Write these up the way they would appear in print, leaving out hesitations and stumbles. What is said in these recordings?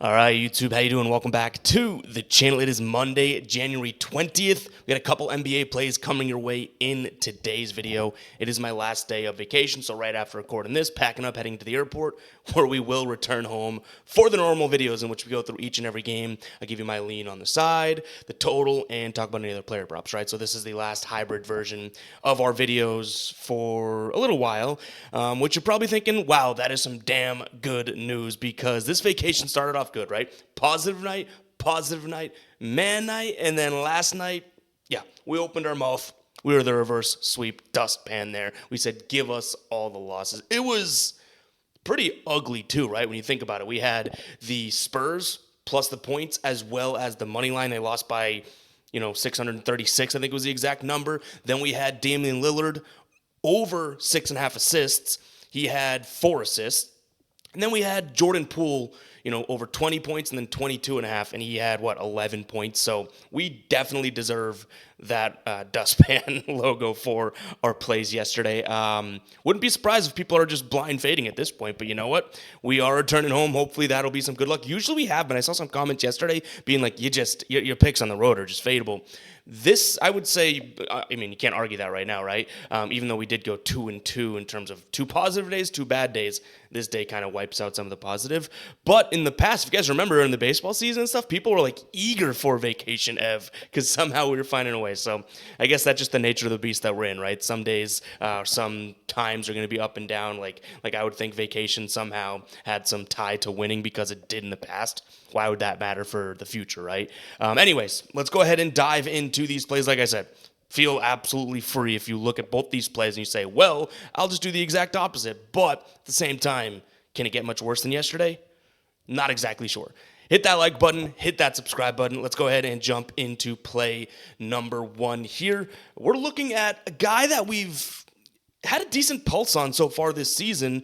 All right, YouTube, how you doing? Welcome back to the channel. It is Monday, January 20th. We got a couple NBA plays coming your way in today's video. It is my last day of vacation, so right after recording this, packing up, heading to the airport, where we will return home for the normal videos in which we go through each and every game. I give you my lean on the side, the total, and talk about any other player props, right? So this is the last hybrid version of our videos for a little while, which you're probably thinking, wow, that is some damn good news, because this vacation started off good, right? Positive night, man night, and then last night, yeah, we opened our mouth. We were the reverse sweep dustpan there. We said, give us all the losses. It was pretty ugly too, right? When you think about it, we had the Spurs plus the points as well as the money line. They lost by, 636, I think was the exact number. Then we had Damian Lillard over 6.5 assists. He had 4 assists. And then we had Jordan Poole, over 20 points and then 22.5, and he had, 11 points. So we definitely deserve that dustpan logo for our plays yesterday. Wouldn't be surprised if people are just blind fading at this point, but you know what? We are returning home. Hopefully that'll be some good luck. Usually we have, but I saw some comments yesterday being like, your picks on the road are just fadeable. This, I would say, you can't argue that right now, right? Even though we did go 2-2 in terms of 2 positive days, 2 bad days, this day kind of wipes out some of the positive. But in the past, if you guys remember in the baseball season and stuff, people were like eager for vacation, Ev, because somehow we were finding a way. So I guess that's just the nature of the beast that we're in, right? Some days, some times are going to be up and down. Like I would think vacation somehow had some tie to winning because it did in the past. Why would that matter for the future, right? Anyways, let's go ahead and dive into these plays. Like I said, feel absolutely free if you look at both these plays and you say, well, I'll just do the exact opposite. But at the same time, can it get much worse than yesterday? Not exactly sure. Hit that like button, hit that subscribe button. Let's go ahead and jump into play number 1 here. We're looking at a guy that we've had a decent pulse on so far this season.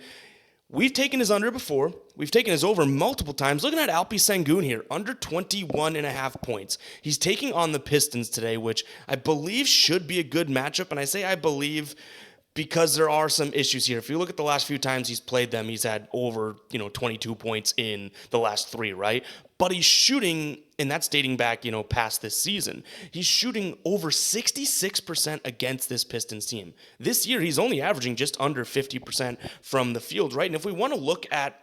We've taken his under before. We've taken his over multiple times. Looking at Alpi Sengun here, under 21.5 points. He's taking on the Pistons today, which I believe should be a good matchup. And I say I believe because there are some issues here. If you look at the last few times he's played them, he's had over, 22 points in the last 3, right? But he's shooting, and that's dating back, past this season. He's shooting over 66% against this Pistons team. This year, he's only averaging just under 50% from the field, right? And if we want to look at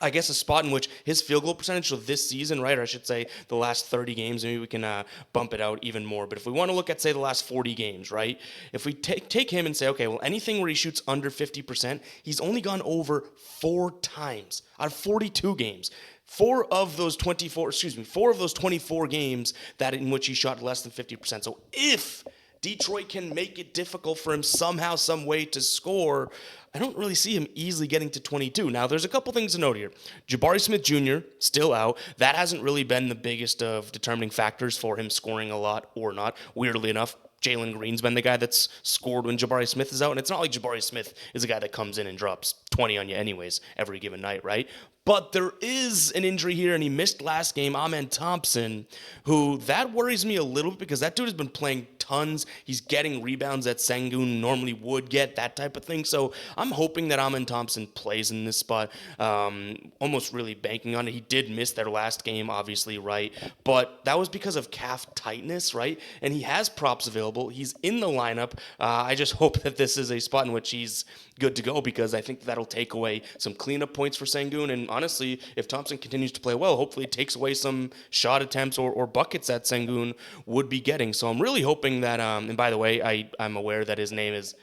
a spot in which his field goal percentage of this season, right, or I should say the last 30 games, maybe we can bump it out even more. But if we want to look at, say, the last 40 games, right, if we take him and say, okay, well, anything where he shoots under 50%, he's only gone over 4 times out of 42 games. 4 of those 24 games that in which he shot less than 50%. So if Detroit can make it difficult for him somehow, some way to score, I don't really see him easily getting to 22. Now, there's a couple things to note here. Jabari Smith Jr. still out. That hasn't really been the biggest of determining factors for him scoring a lot or not. Weirdly enough, Jalen Green's been the guy that's scored when Jabari Smith is out, and it's not like Jabari Smith is a guy that comes in and drops 20 on you anyways every given night, right? But there is an injury here, and he missed last game, Amen Thompson, who that worries me a little bit because that dude has been playing tons. He's getting rebounds that Sengun normally would get, that type of thing. So I'm hoping that Amen Thompson plays in this spot, almost really banking on it. He did miss their last game, obviously, right? But that was because of calf tightness, right? And he has props available. He's in the lineup. I just hope that this is a spot in which he's good to go because I think that'll take away some cleanup points for Sengun. And honestly, if Thompson continues to play well, hopefully it takes away some shot attempts or buckets that Sengun would be getting. So I'm really hoping that, and by the way, I'm aware that his name is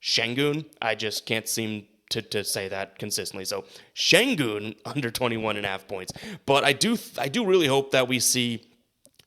Sengun. I just can't seem to say that consistently. So Sengun under 21.5 points. But I do really hope that we see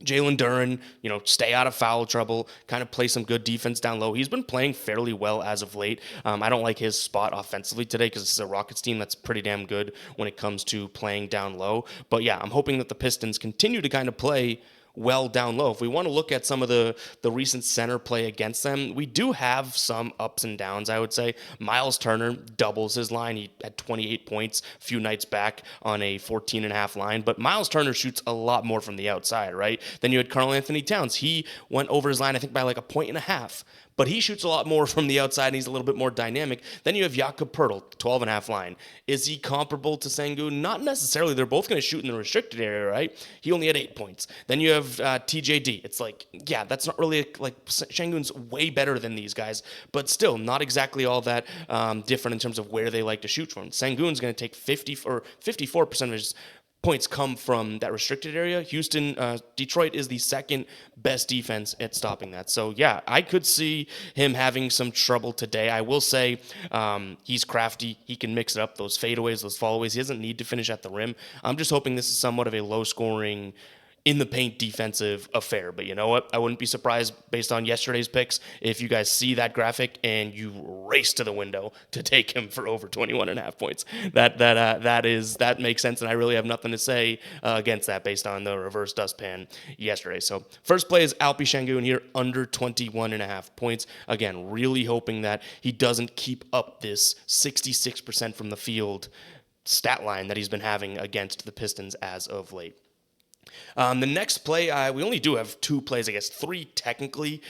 Jalen Duren, stay out of foul trouble, kind of play some good defense down low. He's been playing fairly well as of late. I don't like his spot offensively today because this is a Rockets team that's pretty damn good when it comes to playing down low. But yeah, I'm hoping that the Pistons continue to kind of play well down low. If we want to look at some of the recent center play against them, we do have some ups and downs, I would say. Miles Turner doubles his line. He had 28 points a few nights back on a 14.5 line, but Miles Turner shoots a lot more from the outside, right? Then you had Karl Anthony Towns. He went over his line, I think, by like 1.5 points. but he shoots a lot more from the outside and he's a little bit more dynamic. Then you have Jakob Poeltl, 12.5 line. Is he comparable to Sengun? Not necessarily. They're both going to shoot in the restricted area, right? He only had 8 points. Then you have TJD. It's like, yeah, that's not really like Sengun's way better than these guys, but still not exactly all that different in terms of where they like to shoot from. Sengun's going to take 54% of his points come from that restricted area. Detroit is the second best defense at stopping that. So yeah, I could see him having some trouble today. I will say he's crafty. He can mix it up, those fadeaways, those fallaways. He doesn't need to finish at the rim. I'm just hoping this is somewhat of a low-scoring in the paint defensive affair. But you know what? I wouldn't be surprised based on yesterday's picks if you guys see that graphic and you race to the window to take him for over 21.5 points. That makes sense, and I really have nothing to say against that based on the reverse dustpan yesterday. So first play is Alpi Sengun here, under 21.5 points. Again, really hoping that he doesn't keep up this 66% from the field stat line that he's been having against the Pistons as of late. The next play, we only do have 2 plays, I guess 3 technically,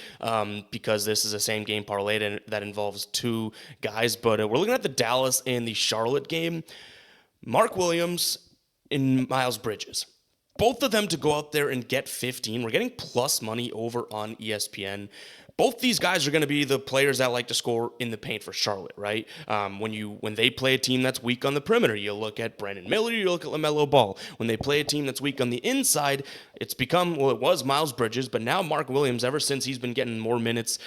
because this is a same game parlay that involves 2 guys. But we're looking at the Dallas and the Charlotte game. Mark Williams and Miles Bridges. Both of them to go out there and get 15. We're getting plus money over on ESPN. Both these guys are going to be the players that like to score in the paint for Charlotte, right? When they play a team that's weak on the perimeter, you look at Brandon Miller, you look at LaMelo Ball. When they play a team that's weak on the inside, it was Miles Bridges, but now Mark Williams, ever since he's been getting more minutes,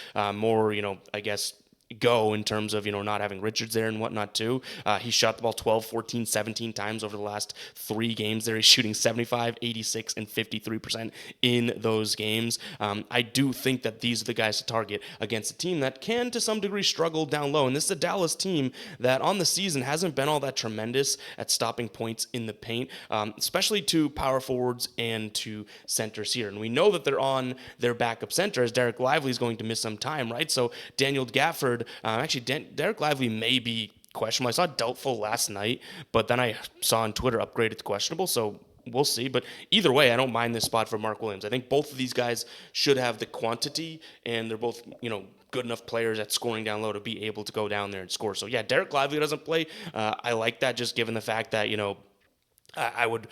go in terms of, not having Richards there and whatnot too. He shot the ball 12, 14, 17 times over the last 3 games there. He's shooting 75, 86, and 53% in those games. I do think that these are the guys to target against a team that can, to some degree, struggle down low. And this is a Dallas team that on the season hasn't been all that tremendous at stopping points in the paint, especially to power forwards and to centers here. And we know that they're on their backup center as Derek Lively is going to miss some time, right? So Daniel Gafford, Derek Lively may be questionable. I saw doubtful last night, but then I saw on Twitter upgraded to questionable, so we'll see. But either way, I don't mind this spot for Mark Williams. I think both of these guys should have the quantity, and they're both, good enough players at scoring down low to be able to go down there and score. So yeah, Derek Lively doesn't play. I like that, just given the fact that, I would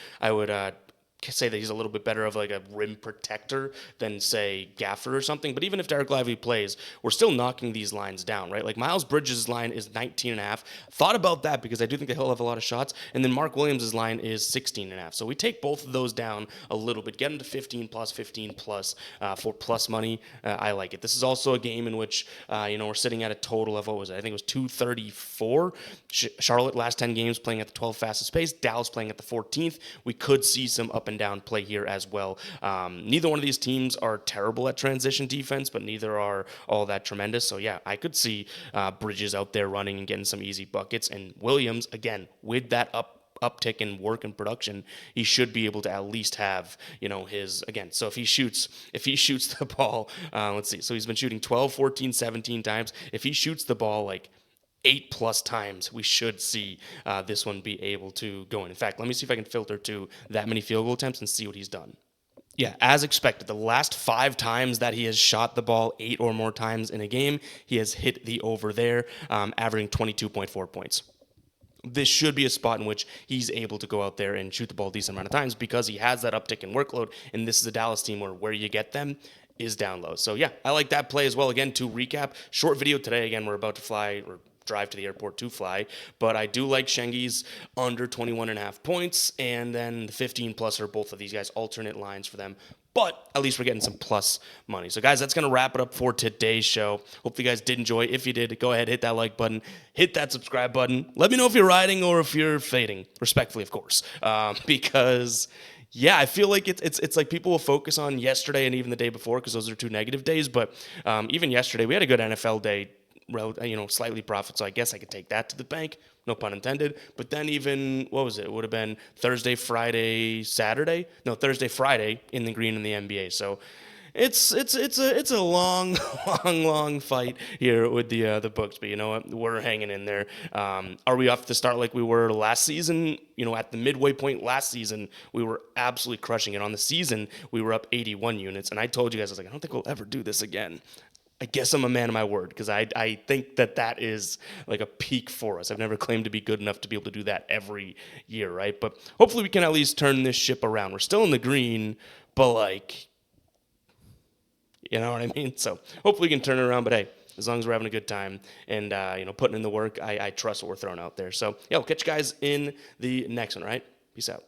say that he's a little bit better of like a rim protector than, say, Gafford or something. But even if Derek Lively plays, we're still knocking these lines down, right? Like Miles Bridges' line is 19.5. Thought about that because I do think that he'll have a lot of shots. And then Mark Williams' line is 16.5. So we take both of those down a little bit, get them to 15 plus for plus money. I like it. This is also a game in which, we're sitting at a total of, I think it was 234. Charlotte last 10 games playing at the 12th fastest pace. Dallas playing at the 14th. We could see some up and down play here as well. Neither one of these teams are terrible at transition defense, but neither are all that tremendous. So yeah, I could see Bridges out there running and getting some easy buckets. And Williams, again, with that uptick in work and production, he should be able to at least have, his, again, so if he shoots the ball, let's see, so he's been shooting 12, 14, 17 times. If he shoots the ball like 8+ times, we should see this one be able to go in. In fact, let me see if I can filter to that many field goal attempts and see what he's done. Yeah, as expected, the last 5 times that he has shot the ball 8 or more times in a game, he has hit the over there, averaging 22.4 points. This should be a spot in which he's able to go out there and shoot the ball a decent amount of times because he has that uptick in workload, and this is a Dallas team where you get them is down low. So yeah, I like that play as well. Again, to recap, short video today. Again, we're about to fly or drive to the airport to fly, but I do like Schenge's under 21.5 points, and then the 15 plus are both of these guys, alternate lines for them, but at least we're getting some plus money. So guys, that's going to wrap it up for today's show. Hope you guys did enjoy. If you did, go ahead, hit that like button, hit that subscribe button. Let me know if you're riding or if you're fading, respectfully, of course, because yeah, I feel like it's like people will focus on yesterday and even the day before because those are 2 negative days, but even yesterday we had a good NFL day, slightly profit, so I guess I could take that to the bank, no pun intended. But then even, what was it? It would have been Thursday, Friday, Saturday? No, Thursday, Friday in the green in the NBA. So it's a long, long fight here with the books. But you know what? We're hanging in there. Are we off to start like we were last season? At the midway point last season, we were absolutely crushing it. On the season, we were up 81 units, and I told you guys, I was like, I don't think we'll ever do this again. I guess I'm a man of my word because I think that is like a peak for us. I've never claimed to be good enough to be able to do that every year, right? But hopefully we can at least turn this ship around. We're still in the green, but like, you know what I mean? So hopefully we can turn it around. But hey, as long as we're having a good time and putting in the work, I trust what we're throwing out there. So yeah, we'll catch you guys in the next one, all right? Peace out.